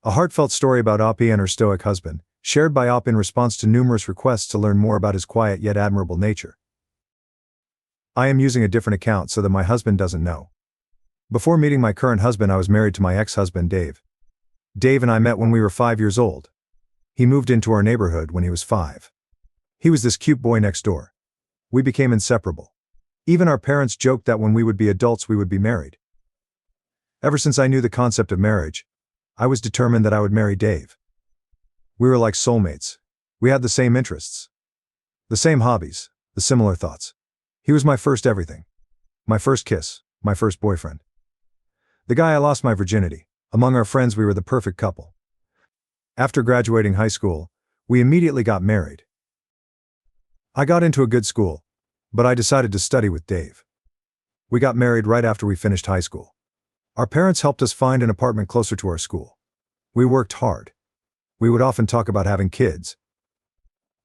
A heartfelt story about Oppie and her stoic husband, shared by Opp in response to numerous requests to learn more about his quiet yet admirable nature. I am using a different account so that my husband doesn't know. Before meeting my current husband, I was married to my ex-husband Dave. Dave and I met when we were 5 years old. He moved into our neighborhood when he was 5. He was this cute boy next door. We became inseparable. Even our parents joked that when we would be adults we would be married. Ever since I knew the concept of marriage, I was determined that I would marry Dave. We were like soulmates. We had the same interests, the same hobbies, the similar thoughts. He was my first everything. My first kiss, my first boyfriend. The guy I lost my virginity. Among our friends we were the perfect couple. After graduating high school, we immediately got married. I got into a good school, but I decided to study with Dave. We got married right after we finished high school. Our parents helped us find an apartment closer to our school. We worked hard. We would often talk about having kids.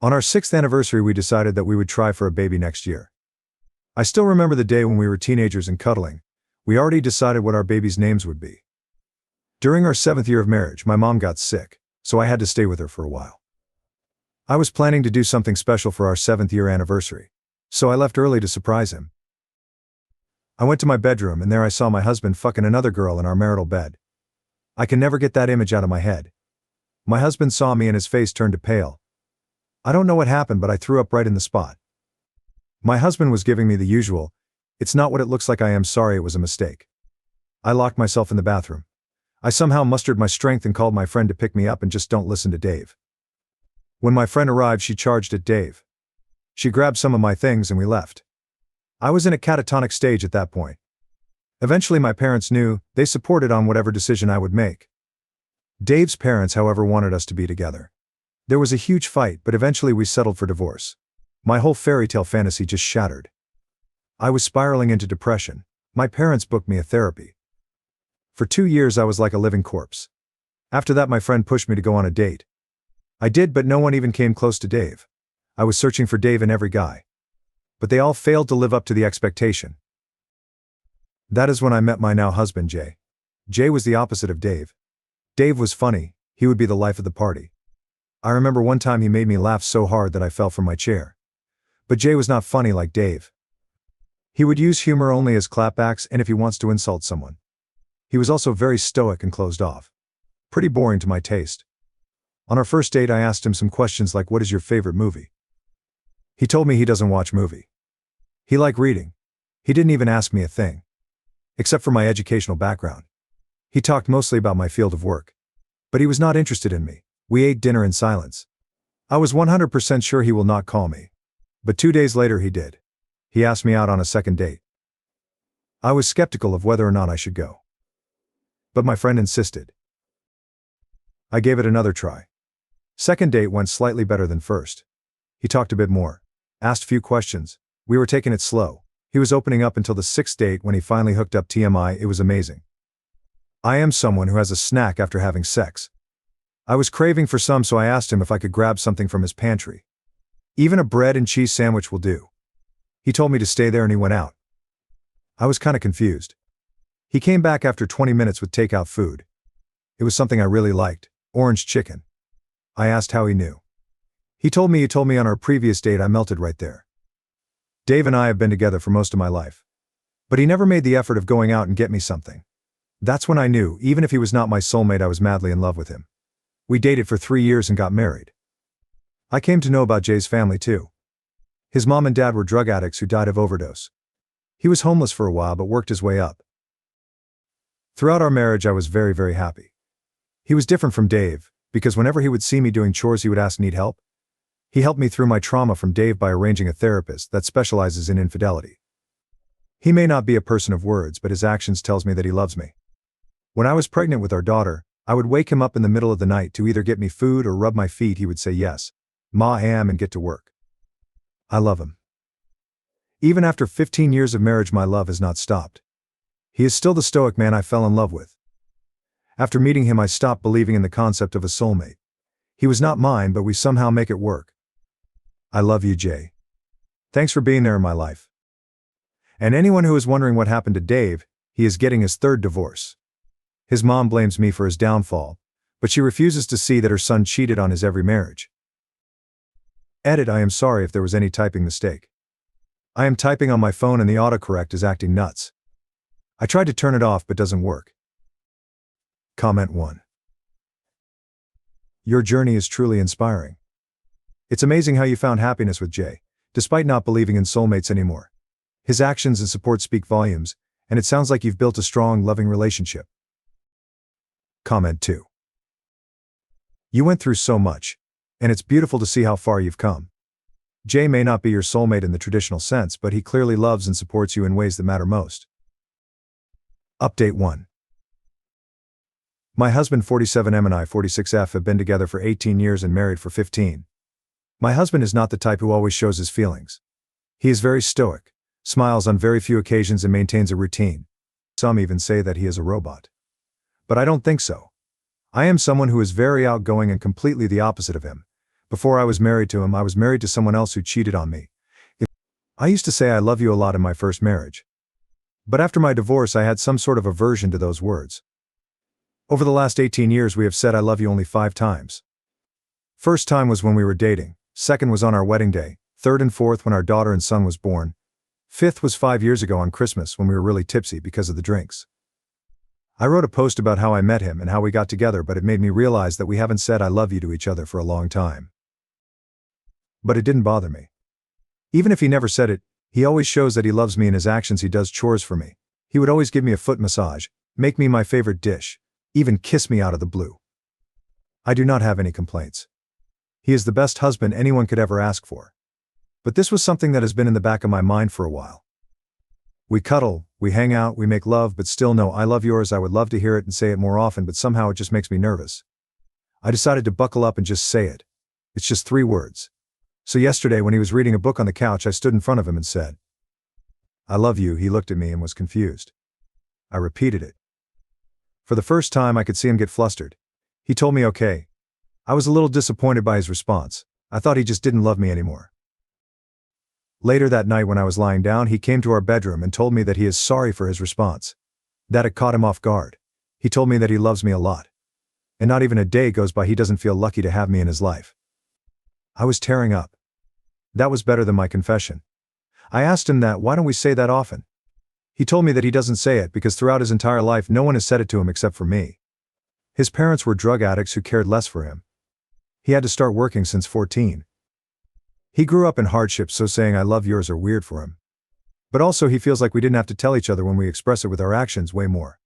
On our 6th anniversary we decided that we would try for a baby next year. I still remember the day when we were teenagers and cuddling. We already decided what our babies' names would be. During our 7th year of marriage, my mom got sick, so I had to stay with her for a while. I was planning to do something special for our 7th year anniversary, so I left early to surprise him. I went to my bedroom and there I saw my husband fucking another girl in our marital bed. I can never get that image out of my head. My husband saw me and his face turned to pale. I don't know what happened, but I threw up right in the spot. My husband was giving me the usual, "It's not what it looks like, I am sorry, it was a mistake." I locked myself in the bathroom. I somehow mustered my strength and called my friend to pick me up and just don't listen to Dave. When my friend arrived, she charged at Dave. She grabbed some of my things and we left. I was in a catatonic stage at that point. Eventually my parents knew, they supported on whatever decision I would make. Dave's parents, however, wanted us to be together. There was a huge fight, but eventually we settled for divorce. My whole fairy tale fantasy just shattered. I was spiraling into depression. My parents booked me a therapy. For 2 years I was like a living corpse. After that my friend pushed me to go on a date. I did, but no one even came close to Dave. I was searching for Dave in every guy. But they all failed to live up to the expectation. That is when I met my now husband Jay. Jay was the opposite of Dave. Dave was funny, he would be the life of the party. I remember one time he made me laugh so hard that I fell from my chair. But Jay was not funny like Dave. He would use humor only as clapbacks and if he wants to insult someone. He was also very stoic and closed off. Pretty boring to my taste. On our first date I asked him some questions like, "What is your favorite movie?" He told me he doesn't watch movie. He liked reading. He didn't even ask me a thing. Except for my educational background. He talked mostly about my field of work. But he was not interested in me. We ate dinner in silence. I was 100% sure he will not call me. But 2 days later he did. He asked me out on a second date. I was skeptical of whether or not I should go. But my friend insisted. I gave it another try. Second date went slightly better than first. He talked a bit more. Asked few questions. We were taking it slow. He was opening up until the 6th date when he finally hooked up. TMI, it was amazing. I am someone who has a snack after having sex. I was craving for some, so I asked him if I could grab something from his pantry. Even a bread and cheese sandwich will do. He told me to stay there and he went out. I was kinda confused. He came back after 20 minutes with takeout food. It was something I really liked, orange chicken. I asked how he knew. He told me on our previous date. I melted right there. Dave and I have been together for most of my life. But he never made the effort of going out and get me something. That's when I knew, even if he was not my soulmate, I was madly in love with him. We dated for 3 years and got married. I came to know about Jay's family too. His mom and dad were drug addicts who died of overdose. He was homeless for a while but worked his way up. Throughout our marriage I was very, very happy. He was different from Dave, because whenever he would see me doing chores he would ask, "Need help?" He helped me through my trauma from Dave by arranging a therapist that specializes in infidelity. He may not be a person of words, but his actions tells me that he loves me. When I was pregnant with our daughter, I would wake him up in the middle of the night to either get me food or rub my feet. He would say, "Yes, Ma, I am," and get to work. I love him. Even after 15 years of marriage, my love has not stopped. He is still the stoic man I fell in love with. After meeting him, I stopped believing in the concept of a soulmate. He was not mine, but we somehow make it work. I love you, Jay. Thanks for being there in my life. And anyone who is wondering what happened to Dave, he is getting his 3rd divorce. His mom blames me for his downfall, but she refuses to see that her son cheated on his every marriage. Edit: I am sorry if there was any typing mistake. I am typing on my phone and the autocorrect is acting nuts. I tried to turn it off but doesn't work. Comment 1. Your journey is truly inspiring. It's amazing how you found happiness with Jay, despite not believing in soulmates anymore. His actions and support speak volumes, and it sounds like you've built a strong, loving relationship. Comment 2. You went through so much, and it's beautiful to see how far you've come. Jay may not be your soulmate in the traditional sense, but he clearly loves and supports you in ways that matter most. Update 1. My husband 47M and I 46F have been together for 18 years and married for 15. My husband is not the type who always shows his feelings. He is very stoic, smiles on very few occasions and maintains a routine. Some even say that he is a robot. But I don't think so. I am someone who is very outgoing and completely the opposite of him. Before I was married to him, I was married to someone else who cheated on me. I used to say I love you a lot in my first marriage. But after my divorce, I had some sort of aversion to those words. Over the last 18 years, we have said I love you only 5 times. First time was when we were dating, second was on our wedding day, third and fourth when our daughter and son was born, fifth was 5 years ago on Christmas when we were really tipsy because of the drinks. I wrote a post about how I met him and how we got together, but it made me realize that we haven't said I love you to each other for a long time. But it didn't bother me. Even if he never said it, he always shows that he loves me in his actions. He does chores for me. He would always give me a foot massage, make me my favorite dish, even kiss me out of the blue. I do not have any complaints. He is the best husband anyone could ever ask for. But this was something that has been in the back of my mind for a while. We cuddle, we hang out, we make love, but still no I love yours. I would love to hear it and say it more often, but somehow it just makes me nervous. I decided to buckle up and just say it. It's just 3 words. So yesterday when he was reading a book on the couch, I stood in front of him and said, I love you. He looked at me and was confused. I repeated it. For the first time I could see him get flustered. He told me okay. I was a little disappointed by his response. I thought he just didn't love me anymore. Later that night when I was lying down, he came to our bedroom and told me that he is sorry for his response. That it caught him off guard. He told me that he loves me a lot. And not even a day goes by he doesn't feel lucky to have me in his life. I was tearing up. That was better than my confession. I asked him that, why don't we say that often? He told me that he doesn't say it because throughout his entire life no one has said it to him except for me. His parents were drug addicts who cared less for him. He had to start working since 14. He grew up in hardship, so saying I love yours are weird for him. But also he feels like we didn't have to tell each other when we express it with our actions way more.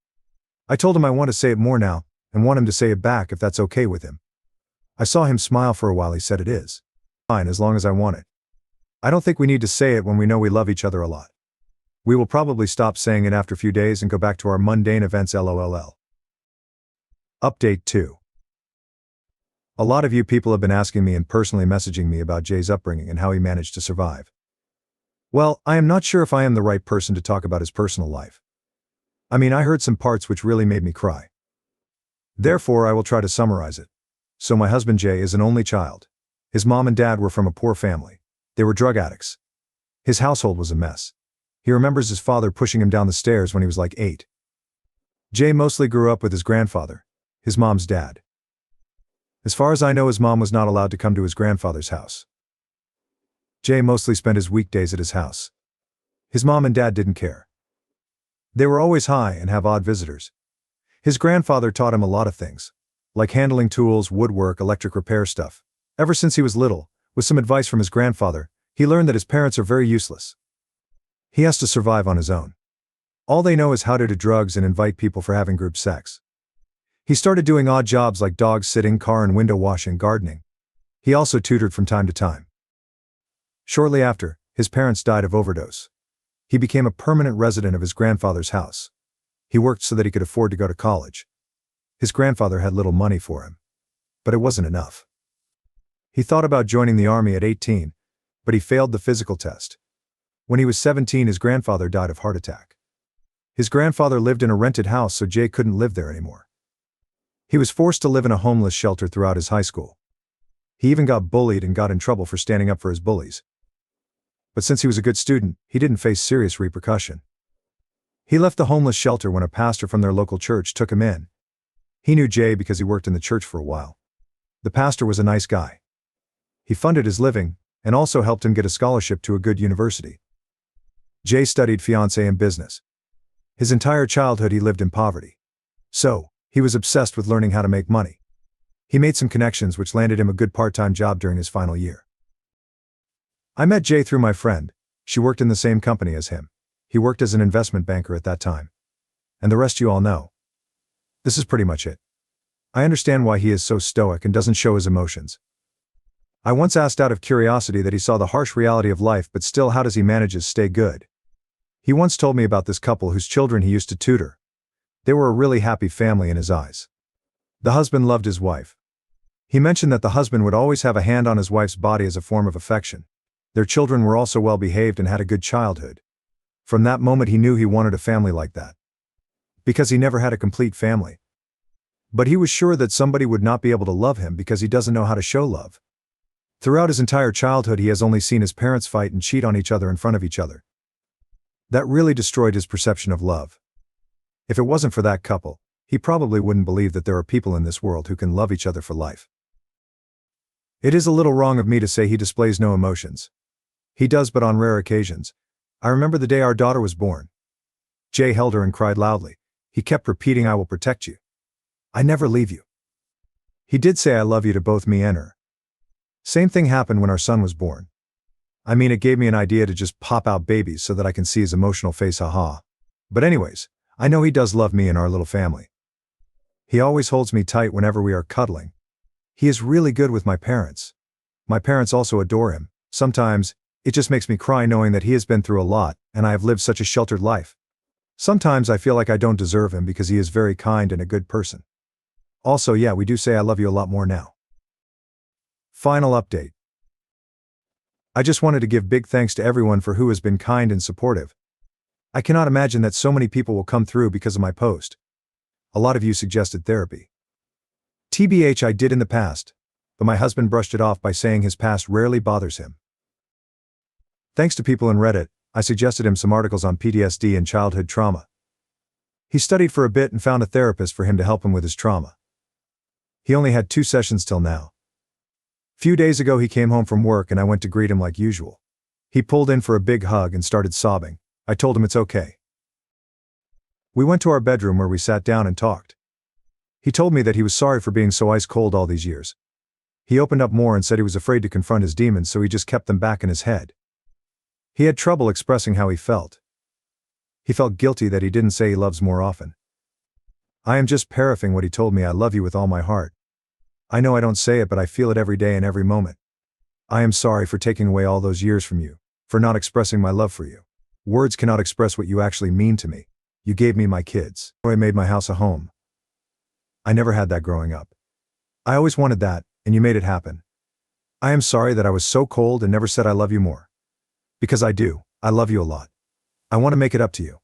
I told him I want to say it more now, and want him to say it back if that's okay with him. I saw him smile for a while. He said it is fine as long as I want it. I don't think we need to say it when we know we love each other a lot. We will probably stop saying it after a few days and go back to our mundane events LOLL. Update 2. A lot of you people have been asking me and personally messaging me about Jay's upbringing and how he managed to survive. Well, I am not sure if I am the right person to talk about his personal life. I mean, I heard some parts which really made me cry. Therefore, I will try to summarize it. So my husband Jay is an only child. His mom and dad were from a poor family. They were drug addicts. His household was a mess. He remembers his father pushing him down the stairs when he was like 8. Jay mostly grew up with his grandfather, his mom's dad. As far as I know, his mom was not allowed to come to his grandfather's house. Jay mostly spent his weekdays at his house. His mom and dad didn't care. They were always high and have odd visitors. His grandfather taught him a lot of things, like handling tools, woodwork, electric repair stuff. Ever since he was little, with some advice from his grandfather, he learned that his parents are very useless. He has to survive on his own. All they know is how to do drugs and invite people for having group sex. He started doing odd jobs like dog sitting, car and window washing, gardening. He also tutored from time to time. Shortly after, his parents died of overdose. He became a permanent resident of his grandfather's house. He worked so that he could afford to go to college. His grandfather had little money for him, but it wasn't enough. He thought about joining the army at 18, but he failed the physical test. When he was 17, his grandfather died of heart attack. His grandfather lived in a rented house, so Jay couldn't live there anymore. He was forced to live in a homeless shelter throughout his high school. He even got bullied and got in trouble for standing up for his bullies. But since he was a good student, he didn't face serious repercussion. He left the homeless shelter when a pastor from their local church took him in. He knew Jay because he worked in the church for a while. The pastor was a nice guy. He funded his living, and also helped him get a scholarship to a good university. Jay studied fiancé and business. His entire childhood he lived in poverty. So, he was obsessed with learning how to make money. He made some connections which landed him a good part-time job during his final year. I met Jay through my friend. She worked in the same company as him. He worked as an investment banker at that time. And the rest you all know. This is pretty much it. I understand why he is so stoic and doesn't show his emotions. I once asked out of curiosity that he saw the harsh reality of life, but still how does he manage to stay good? He once told me about this couple whose children he used to tutor. They were a really happy family in his eyes. The husband loved his wife. He mentioned that the husband would always have a hand on his wife's body as a form of affection. Their children were also well behaved and had a good childhood. From that moment he knew he wanted a family like that. Because he never had a complete family. But he was sure that somebody would not be able to love him because he doesn't know how to show love. Throughout his entire childhood he has only seen his parents fight and cheat on each other in front of each other. That really destroyed his perception of love. If it wasn't for that couple, he probably wouldn't believe that there are people in this world who can love each other for life. It is a little wrong of me to say he displays no emotions. He does, but on rare occasions. I remember the day our daughter was born. Jay held her and cried loudly. He kept repeating, "I will protect you. I never leave you." He did say "I love you" to both me and her. Same thing happened when our son was born. I mean, it gave me an idea to just pop out babies so that I can see his emotional face, haha. But anyways, I know he does love me and our little family. He always holds me tight whenever we are cuddling. He is really good with my parents. My parents also adore him. Sometimes, it just makes me cry knowing that he has been through a lot, and I have lived such a sheltered life. Sometimes I feel like I don't deserve him because he is very kind and a good person. Also, yeah, we do say "I love you" a lot more now. Final update. I just wanted to give big thanks to everyone for who has been kind and supportive. I cannot imagine that so many people will come through because of my post. A lot of you suggested therapy. TBH, I did in the past, but my husband brushed it off by saying his past rarely bothers him. Thanks to people in Reddit, I suggested him some articles on PTSD and childhood trauma. He studied for a bit and found a therapist for him to help him with his trauma. He only had 2 sessions till now. Few days ago he came home from work and I went to greet him like usual. He pulled in for a big hug and started sobbing. I told him it's okay. We went to our bedroom where we sat down and talked. He told me that he was sorry for being so ice cold all these years. He opened up more and said he was afraid to confront his demons, so he just kept them back in his head. He had trouble expressing how he felt. He felt guilty that he didn't say he loves more often. I am just paraphrasing what he told me. "I love you with all my heart. I know I don't say it, but I feel it every day and every moment. I am sorry for taking away all those years from you, for not expressing my love for you. Words cannot express what you actually mean to me. You gave me my kids. I made my house a home. I never had that growing up. I always wanted that, and you made it happen. I am sorry that I was so cold and never said I love you more. Because I do, I love you a lot. I want to make it up to you.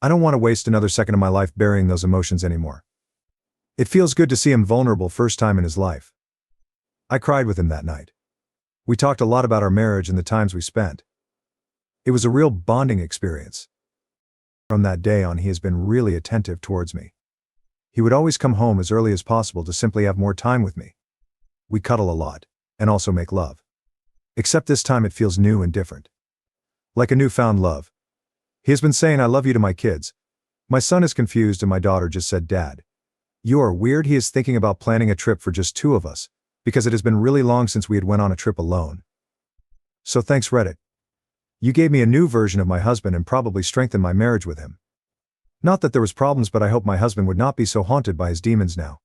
I don't want to waste another second of my life burying those emotions anymore." It feels good to see him vulnerable first time in his life. I cried with him that night. We talked a lot about our marriage and the times we spent. It was a real bonding experience. From that day on he has been really attentive towards me. He would always come home as early as possible to simply have more time with me. We cuddle a lot, and also make love. Except this time it feels new and different. Like a newfound love. He has been saying "I love you" to my kids. My son is confused and my daughter just said, "Dad, you are weird." He is thinking about planning a trip for just 2 of us, because it has been really long since we had went on a trip alone. So thanks Reddit. You gave me a new version of my husband and probably strengthened my marriage with him. Not that there was problems, but I hope my husband would not be so haunted by his demons now.